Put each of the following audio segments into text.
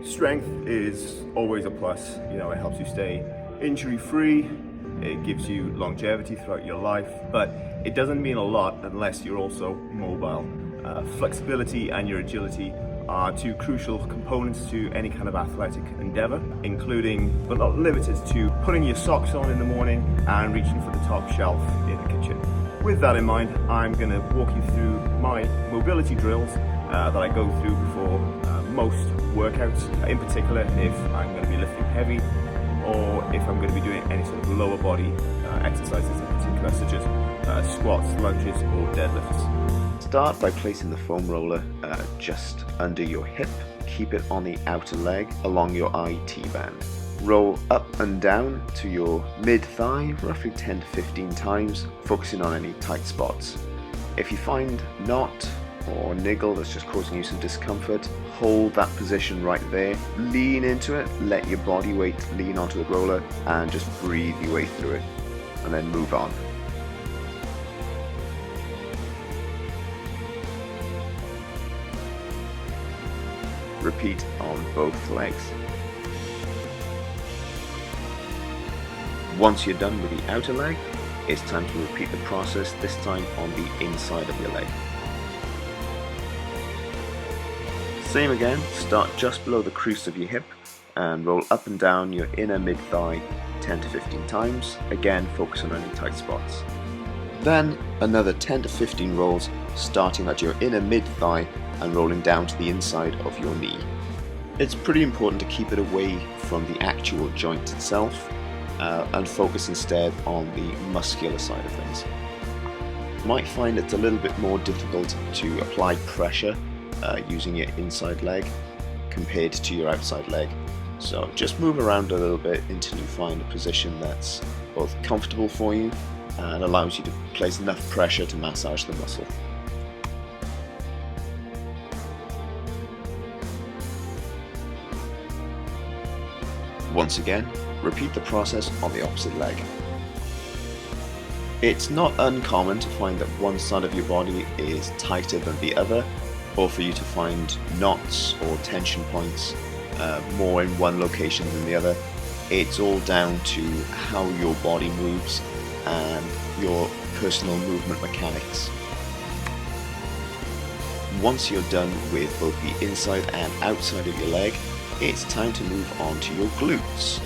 Strength is always a plus. You know, it helps you stay injury-free, it gives you longevity throughout your life, but it doesn't mean a lot unless you're also mobile. Flexibility and your agility are two crucial components to any kind of athletic endeavor, including, but not limited to, putting your socks on in the morning and reaching for the top shelf in the kitchen. With that in mind, I'm going to walk you through my mobility drills that I go through before most workouts, in particular if I'm going to be lifting heavy or if I'm going to be doing any sort of lower body exercises in particular, such as squats, lunges or deadlifts. Start by placing the foam roller just under your hip. Keep it on the outer leg along your IT band. Roll up and down to your mid-thigh roughly 10 to 15 times, focusing on any tight spots. If you find knot or niggle that's just causing you some discomfort, hold that position right there, lean into it, let your body weight lean onto the roller and just breathe your way through it, and then move on. Repeat on both legs. Once you're done with the outer leg, it's time to repeat the process, this time on the inside of your leg. Same again, start just below the crease of your hip and roll up and down your inner mid-thigh 10 to 15 times, again focus on any tight spots. Then another 10 to 15 rolls starting at your inner mid-thigh and rolling down to the inside of your knee. It's pretty important to keep it away from the actual joint itself and focus instead on the muscular side of things. You might find it's a little bit more difficult to apply pressure using your inside leg compared to your outside leg. So just move around a little bit until you find a position that's both comfortable for you and allows you to place enough pressure to massage the muscle. Once again, repeat the process on the opposite leg. It's not uncommon to find that one side of your body is tighter than the other, or for you to find knots or tension points more in one location than the other. It's all down to how your body moves and your personal movement mechanics. Once you're done with both the inside and outside of your leg, it's time to move on to your glutes.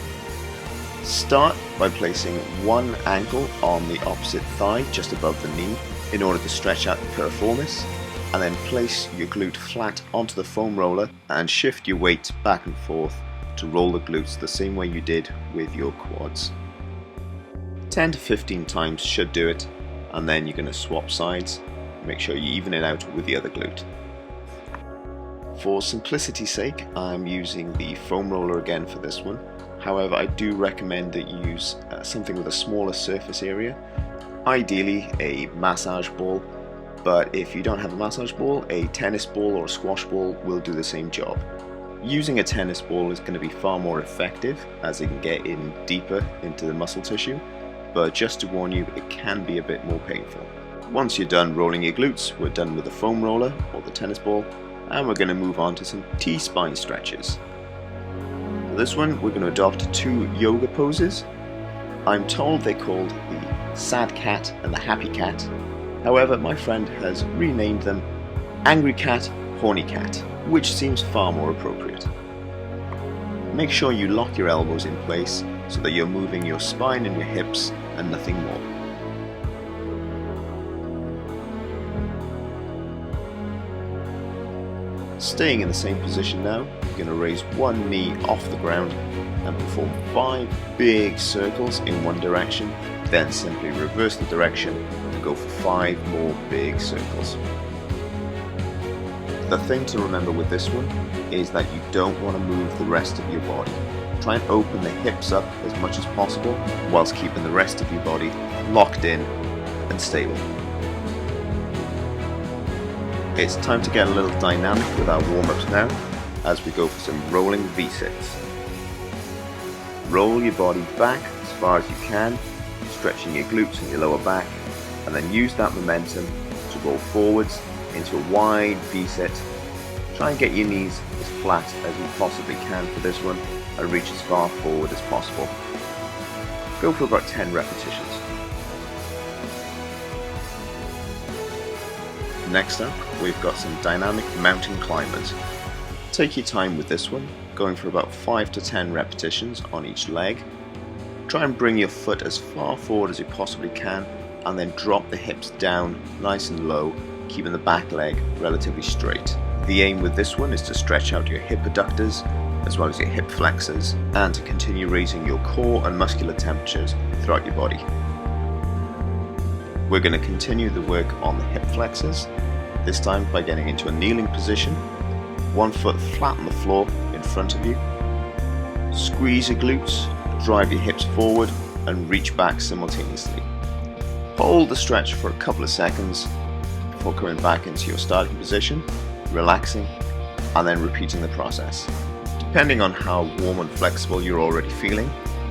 Start by placing one ankle on the opposite thigh just above the knee in order to stretch out the piriformis, and then place your glute flat onto the foam roller and shift your weight back and forth to roll the glutes the same way you did with your quads. 10 to 15 times should do it, and then you're going to swap sides. Make sure you even it out with the other glute. For simplicity's sake, I'm using the foam roller again for this one. However, I do recommend that you use something with a smaller surface area, ideally a massage ball. But if you don't have a massage ball, a tennis ball or a squash ball will do the same job. Using a tennis ball is going to be far more effective as it can get in deeper into the muscle tissue, but just to warn you, it can be a bit more painful. Once you're done rolling your glutes, we're done with the foam roller or the tennis ball, and we're going to move on to some T-spine stretches. For this one, we're going to adopt two yoga poses. I'm told they're called the sad cat and the happy cat. However, my friend has renamed them Angry Cat, Horny Cat, which seems far more appropriate. Make sure you lock your elbows in place so that you're moving your spine and your hips and nothing more. Staying in the same position now, you're going to raise one knee off the ground and perform 5 big circles in one direction, then simply reverse the direction and go for 5 more big circles. The thing to remember with this one is that you don't want to move the rest of your body. Try and open the hips up as much as possible whilst keeping the rest of your body locked in and stable. It's time to get a little dynamic with our warm-ups now as we go for some rolling V-sits. Roll your body back as far as you can, stretching your glutes and your lower back, and then use that momentum to roll forwards into a wide V-sit Try and get your knees as flat as you possibly can for this one and reach as far forward as possible. Go for about 10 repetitions. Next up, we've got some dynamic mountain climbers. Take your time with this one, going for about 5 to 10 repetitions on each leg. Try and bring your foot as far forward as you possibly can and then drop the hips down nice and low, keeping the back leg relatively straight. The aim with this one is to stretch out your hip adductors as well as your hip flexors and to continue raising your core and muscular temperatures throughout your body. We're going to continue the work on the hip flexors, this time by getting into a kneeling position, one foot flat on the floor in front of you. Squeeze your glutes, drive your hips forward and reach back simultaneously. Hold the stretch for a couple of seconds before coming back into your starting position, relaxing and then repeating the process. Depending on how warm and flexible you're already feeling,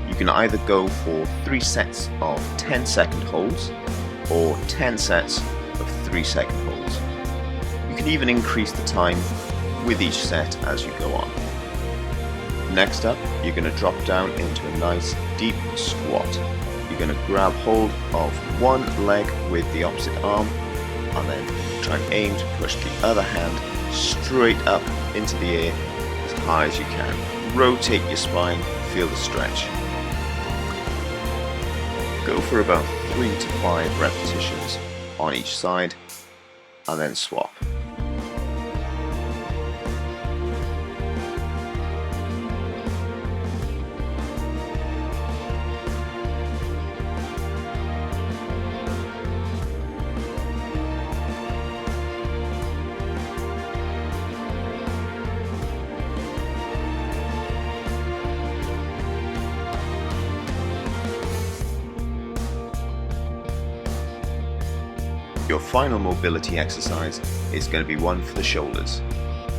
you can either go for 3 sets of 10-second holds or 10 sets of 3-second holds. You can even increase the time with each set as you go on. Next up, you're going to drop down into a nice deep squat. You're going to grab hold of one leg with the opposite arm and then try and aim to push the other hand straight up into the air as high as you can. Rotate your spine, feel the stretch. Go for about 3 to 5 repetitions on each side and then swap. Your final mobility exercise is going to be one for the shoulders.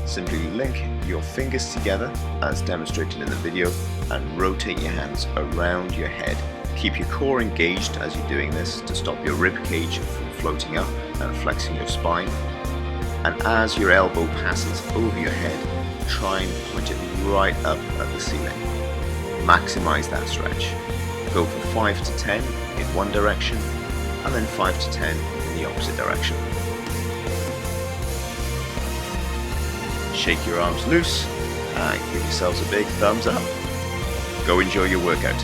Simply link your fingers together as demonstrated in the video and rotate your hands around your head. Keep your core engaged as you're doing this to stop your rib cage from floating up and flexing your spine. And as your elbow passes over your head, try and point it right up at the ceiling. Maximize that stretch. Go for 5 to 10 in one direction and then 5 to 10 in the opposite direction. Shake your arms loose and give yourselves a big thumbs up. Go enjoy your workout.